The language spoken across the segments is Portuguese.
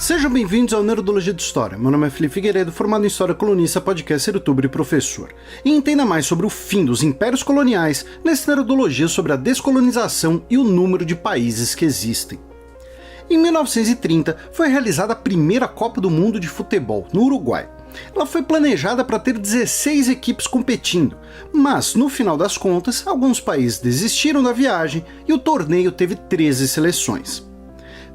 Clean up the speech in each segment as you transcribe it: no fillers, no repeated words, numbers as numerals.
Sejam bem-vindos ao Nerdologia de História. Meu nome é Felipe Figueiredo, formado em História, colunista, podcaster, youtuber e professor. E entenda mais sobre o fim dos impérios coloniais nessa Nerdologia sobre a descolonização e o número de países que existem. Em 1930, foi realizada a primeira Copa do Mundo de Futebol, no Uruguai. Ela foi planejada para ter 16 equipes competindo, mas no final das contas, alguns países desistiram da viagem e o torneio teve 13 seleções.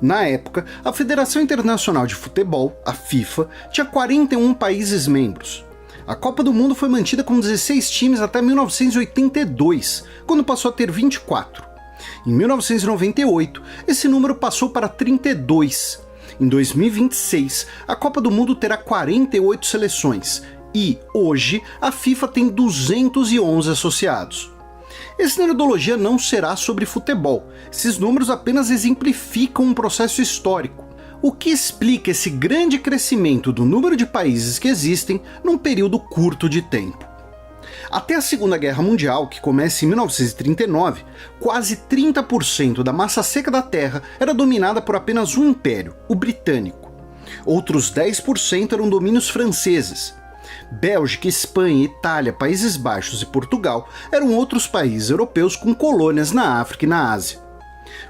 Na época, a Federação Internacional de Futebol, a FIFA, tinha 41 países membros. A Copa do Mundo foi mantida com 16 times até 1982, quando passou a ter 24. Em 1998, esse número passou para 32. Em 2026, a Copa do Mundo terá 48 seleções e, hoje, a FIFA tem 211 associados. Esse Nerdologia não será sobre futebol, esses números apenas exemplificam um processo histórico, o que explica esse grande crescimento do número de países que existem num período curto de tempo. Até a Segunda Guerra Mundial, que começa em 1939, quase 30% da massa seca da Terra era dominada por apenas um império, o britânico. Outros 10% eram domínios franceses. Bélgica, Espanha, Itália, Países Baixos e Portugal eram outros países europeus com colônias na África e na Ásia.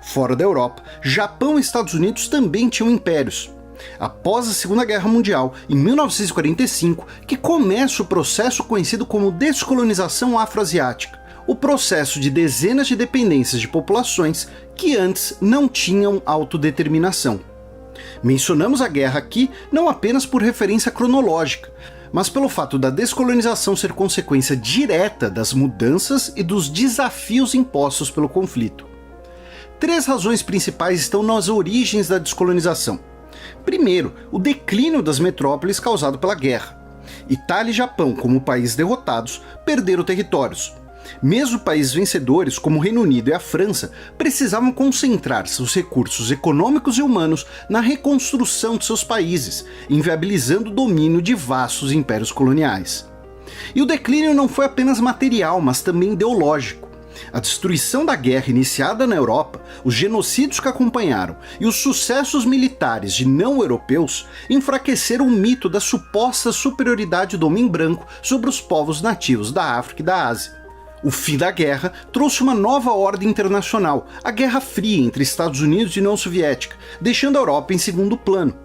Fora da Europa, Japão e Estados Unidos também tinham impérios. Após a Segunda Guerra Mundial, em 1945, que começa o processo conhecido como descolonização afroasiática, o processo de dezenas de dependências de populações que antes não tinham autodeterminação. Mencionamos a guerra aqui não apenas por referência cronológica, mas pelo fato da descolonização ser consequência direta das mudanças e dos desafios impostos pelo conflito. 3 razões principais estão nas origens da descolonização. Primeiro, o declínio das metrópoles causado pela guerra. Itália e Japão, como países derrotados, perderam territórios. Mesmo países vencedores, como o Reino Unido e a França, precisavam concentrar seus recursos econômicos e humanos na reconstrução de seus países, inviabilizando o domínio de vastos impérios coloniais. E o declínio não foi apenas material, mas também ideológico. A destruição da guerra iniciada na Europa, os genocídios que acompanharam e os sucessos militares de não-europeus enfraqueceram o mito da suposta superioridade do homem branco sobre os povos nativos da África e da Ásia. O fim da guerra trouxe uma nova ordem internacional, a Guerra Fria entre Estados Unidos e União Soviética, deixando a Europa em segundo plano.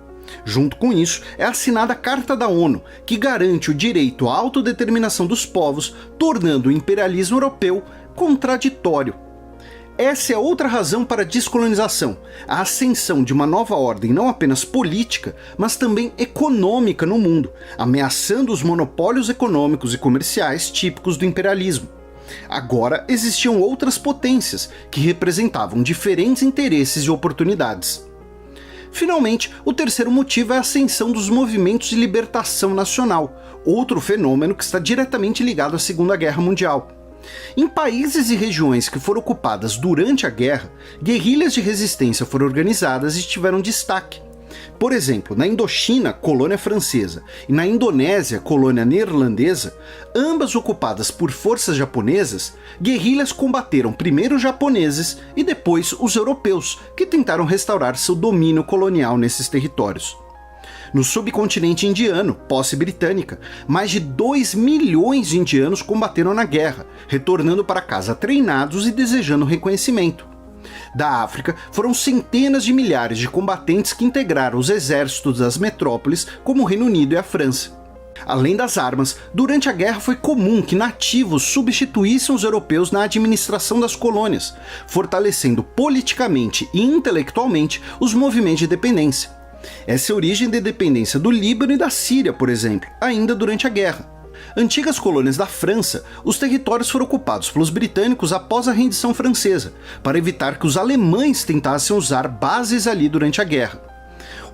Junto com isso, é assinada a Carta da ONU, que garante o direito à autodeterminação dos povos, tornando o imperialismo europeu contraditório. Essa é outra razão para a descolonização, a ascensão de uma nova ordem não apenas política, mas também econômica no mundo, ameaçando os monopólios econômicos e comerciais típicos do imperialismo. Agora existiam outras potências que representavam diferentes interesses e oportunidades. Finalmente, o terceiro motivo é a ascensão dos movimentos de libertação nacional, outro fenômeno que está diretamente ligado à Segunda Guerra Mundial. Em países e regiões que foram ocupadas durante a guerra, guerrilhas de resistência foram organizadas e tiveram destaque. Por exemplo, na Indochina, colônia francesa, e na Indonésia, colônia neerlandesa, ambas ocupadas por forças japonesas, guerrilhas combateram primeiro os japoneses e depois os europeus, que tentaram restaurar seu domínio colonial nesses territórios. No subcontinente indiano, posse britânica, mais de 2 milhões de indianos combateram na guerra, retornando para casa treinados e desejando reconhecimento. Da África, foram centenas de milhares de combatentes que integraram os exércitos das metrópoles, como o Reino Unido e a França. Além das armas, durante a guerra foi comum que nativos substituíssem os europeus na administração das colônias, fortalecendo politicamente e intelectualmente os movimentos de dependência. Essa é a origem da independência do Líbano e da Síria, por exemplo, ainda durante a guerra. Antigas colônias da França, os territórios foram ocupados pelos britânicos após a rendição francesa, para evitar que os alemães tentassem usar bases ali durante a guerra.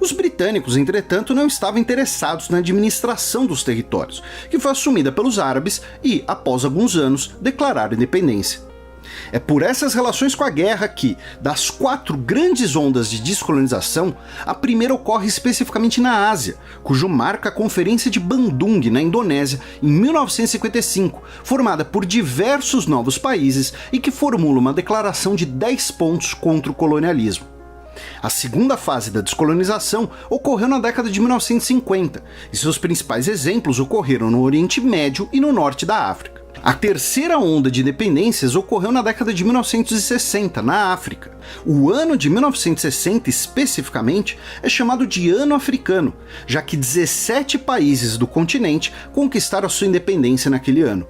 Os britânicos, entretanto, não estavam interessados na administração dos territórios, que foi assumida pelos árabes e, após alguns anos, declararam independência. É por essas relações com a guerra que, das 4 grandes ondas de descolonização, a primeira ocorre especificamente na Ásia, cujo marca a Conferência de Bandung, na Indonésia, em 1955, formada por diversos novos países e que formula uma declaração de 10 pontos contra o colonialismo. A segunda fase da descolonização ocorreu na década de 1950, e seus principais exemplos ocorreram no Oriente Médio e no norte da África. A terceira onda de independências ocorreu na década de 1960, na África. O ano de 1960, especificamente, é chamado de Ano Africano, já que 17 países do continente conquistaram sua independência naquele ano.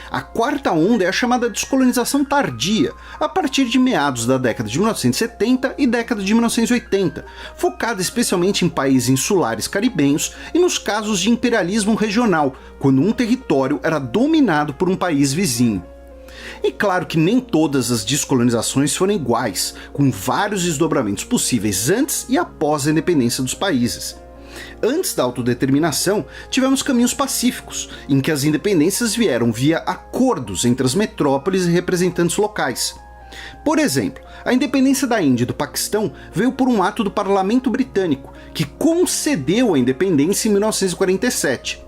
A quarta onda é a chamada descolonização tardia, a partir de meados da década de 1970 e década de 1980, focada especialmente em países insulares caribenhos e nos casos de imperialismo regional, quando um território era dominado por um país vizinho. E claro que nem todas as descolonizações foram iguais, com vários desdobramentos possíveis antes e após a independência dos países. Antes da autodeterminação, tivemos caminhos pacíficos, em que as independências vieram via acordos entre as metrópoles e representantes locais. Por exemplo, a independência da Índia e do Paquistão veio por um ato do parlamento britânico, que concedeu a independência em 1947.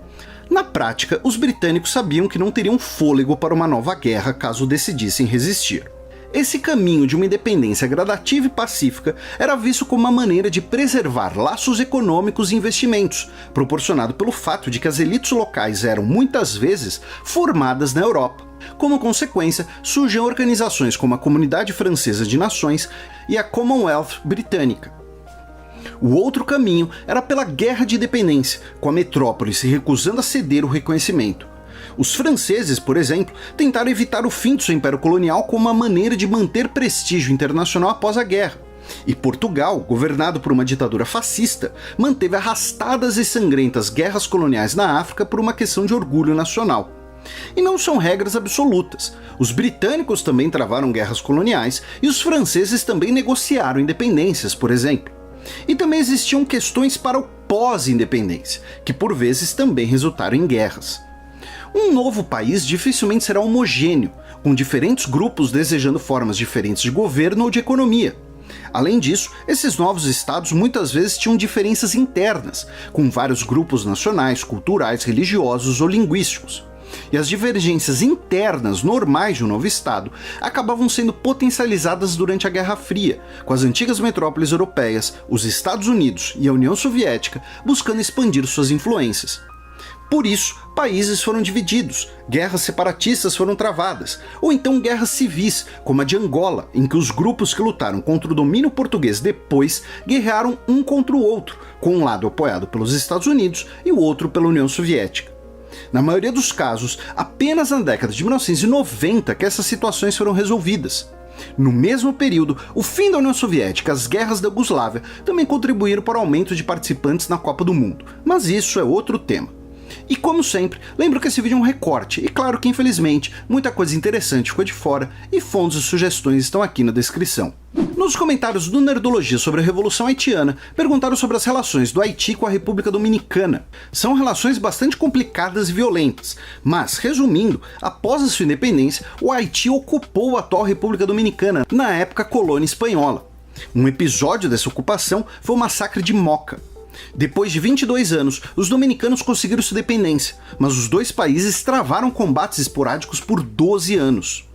Na prática, os britânicos sabiam que não teriam fôlego para uma nova guerra caso decidissem resistir. Esse caminho de uma independência gradativa e pacífica era visto como uma maneira de preservar laços econômicos e investimentos, proporcionado pelo fato de que as elites locais eram, muitas vezes, formadas na Europa. Como consequência, surgem organizações como a Comunidade Francesa de Nações e a Commonwealth Britânica. O outro caminho era pela Guerra de Independência, com a metrópole se recusando a ceder o reconhecimento. Os franceses, por exemplo, tentaram evitar o fim do seu império colonial como uma maneira de manter prestígio internacional após a guerra. E Portugal, governado por uma ditadura fascista, manteve arrastadas e sangrentas guerras coloniais na África por uma questão de orgulho nacional. E não são regras absolutas. Os britânicos também travaram guerras coloniais e os franceses também negociaram independências, por exemplo. E também existiam questões para o pós-independência, que por vezes também resultaram em guerras. Um novo país dificilmente será homogêneo, com diferentes grupos desejando formas diferentes de governo ou de economia. Além disso, esses novos estados muitas vezes tinham diferenças internas, com vários grupos nacionais, culturais, religiosos ou linguísticos. E as divergências internas normais de um novo estado acabavam sendo potencializadas durante a Guerra Fria, com as antigas metrópoles europeias, os Estados Unidos e a União Soviética buscando expandir suas influências. Por isso, países foram divididos, guerras separatistas foram travadas, ou então guerras civis, como a de Angola, em que os grupos que lutaram contra o domínio português depois guerrearam um contra o outro, com um lado apoiado pelos Estados Unidos e o outro pela União Soviética. Na maioria dos casos, apenas na década de 1990 que essas situações foram resolvidas. No mesmo período, o fim da União Soviética e as guerras da Iugoslávia também contribuíram para o aumento de participantes na Copa do Mundo, mas isso é outro tema. E como sempre, lembro que esse vídeo é um recorte, e claro que infelizmente muita coisa interessante ficou de fora, e fontes e sugestões estão aqui na descrição. Nos comentários do Nerdologia sobre a Revolução Haitiana, perguntaram sobre as relações do Haiti com a República Dominicana. São relações bastante complicadas e violentas, mas, resumindo, após a sua independência, o Haiti ocupou a atual República Dominicana, na época colônia espanhola. Um episódio dessa ocupação foi o Massacre de Moca. Depois de 22 anos, os dominicanos conseguiram sua independência, mas os dois países travaram combates esporádicos por 12 anos.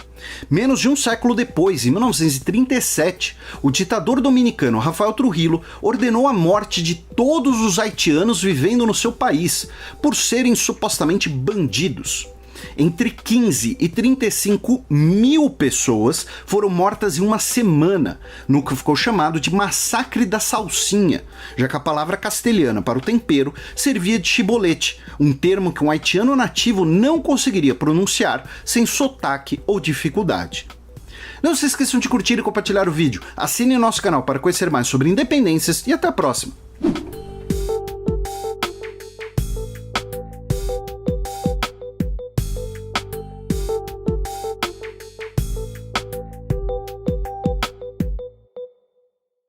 Menos de um século depois, em 1937, o ditador dominicano Rafael Trujillo ordenou a morte de todos os haitianos vivendo no seu país, por serem supostamente bandidos. Entre 15 e 35 mil pessoas foram mortas em uma semana, no que ficou chamado de Massacre da Salsinha, já que a palavra castelhana para o tempero servia de chibolete, um termo que um haitiano nativo não conseguiria pronunciar sem sotaque ou dificuldade. Não se esqueçam de curtir e compartilhar o vídeo, assinem nosso canal para conhecer mais sobre independências e até a próxima!